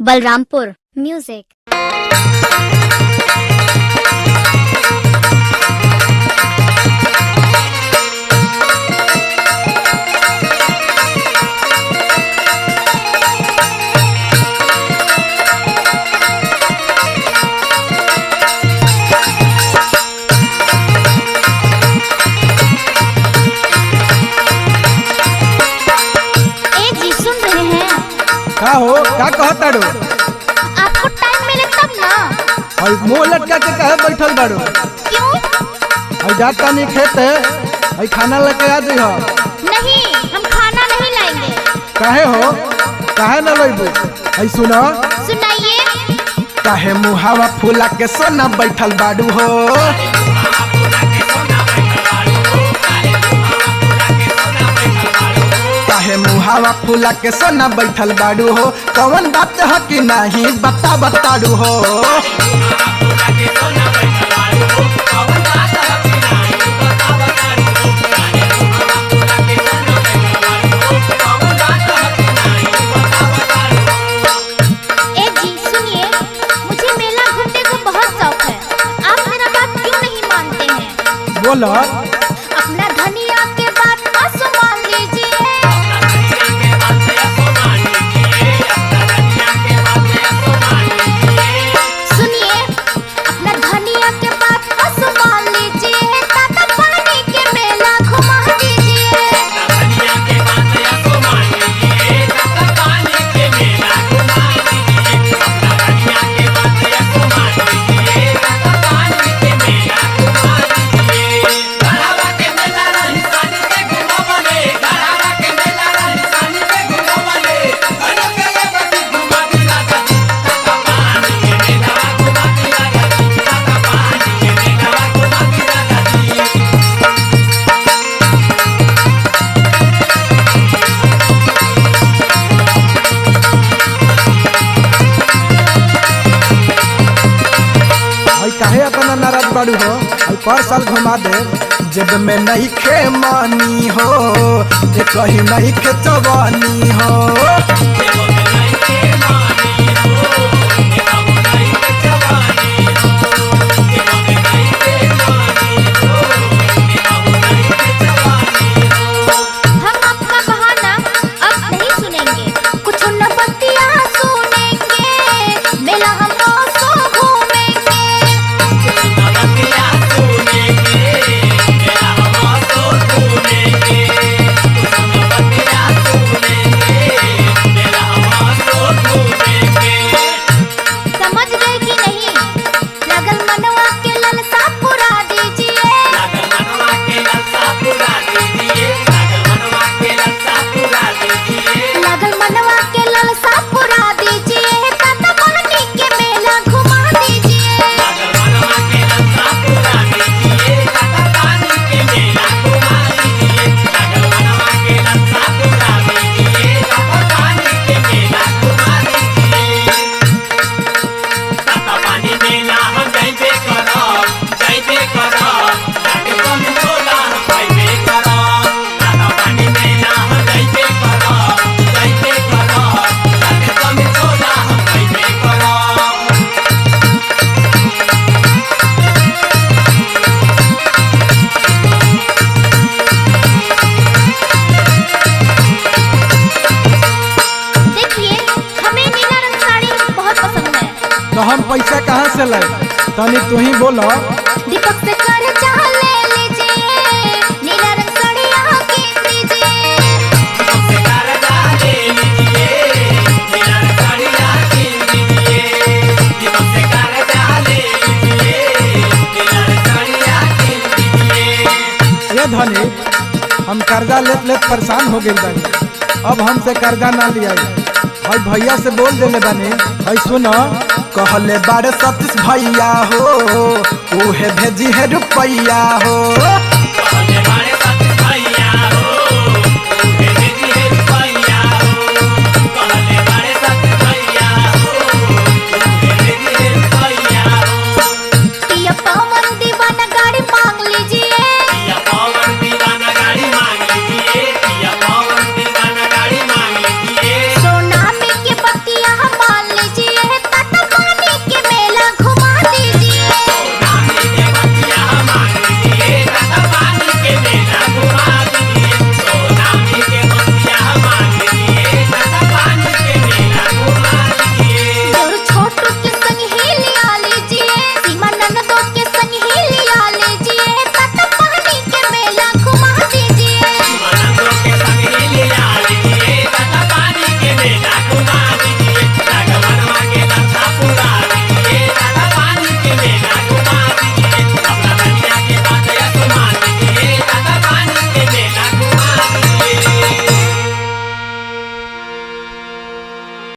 Balrampur music. का हो का कहत ताड़ो? आपको टाइम मिले तब ना। और मुंह लटका के कहे बैठल बाड़ो? क्यों? और जाता नहीं खेत है और खाना लेके आ जइहो। नहीं, हम खाना नहीं लाएंगे। काहे हो? काहे न लइबो? आई सुनो, सुनाइए। काहे मुहावा फूला के सोना बैठल बाड़ू हो? काहे मुहावा फूला के सोना बैठल बाड़ू हो? कौन बात है कि नहीं बता बताड़ू हो? बोलो। अपना धनिया के बात आसो मान लीजिए। सुनिए, अपना धनिया के बात आसो मान लीजिए। ताता पानी के मेला घुमा दीजिए। काहे अपना नाराज बाड़ू हो? पर साल घुमा दे जब में नहीं खे मानी हो, ये कहीं नहीं खे जवानी हो। हम आपका बहाना अब नहीं सुनेंगे। कुछ न बतिया सुनेंगे। मेला हम रोज़ घूमेंगे। समझ गए कि नहीं? लगल मनवा के ललसा पुरा दीजिए। लगल मनवा के ललसा पुरा दीजिए। ताता पानी के मेला घुमा दीजिए। तो हम पैसा कहाँ से लाए? तनी तू ही बोलो। दीपक से कर्जा ले लीजिए। नीला रंग साड़ियाँ कीन दीजिए। ये धनी हम कर्जा लेत लेत परेशान हो गए बानी। अब हमसे कर्जा ना लिया। भाई भैया से बोल देले बानी। भाई सुनो, कहले बारे सतीश भैया हो, उहे भेजी है रुपैया हो।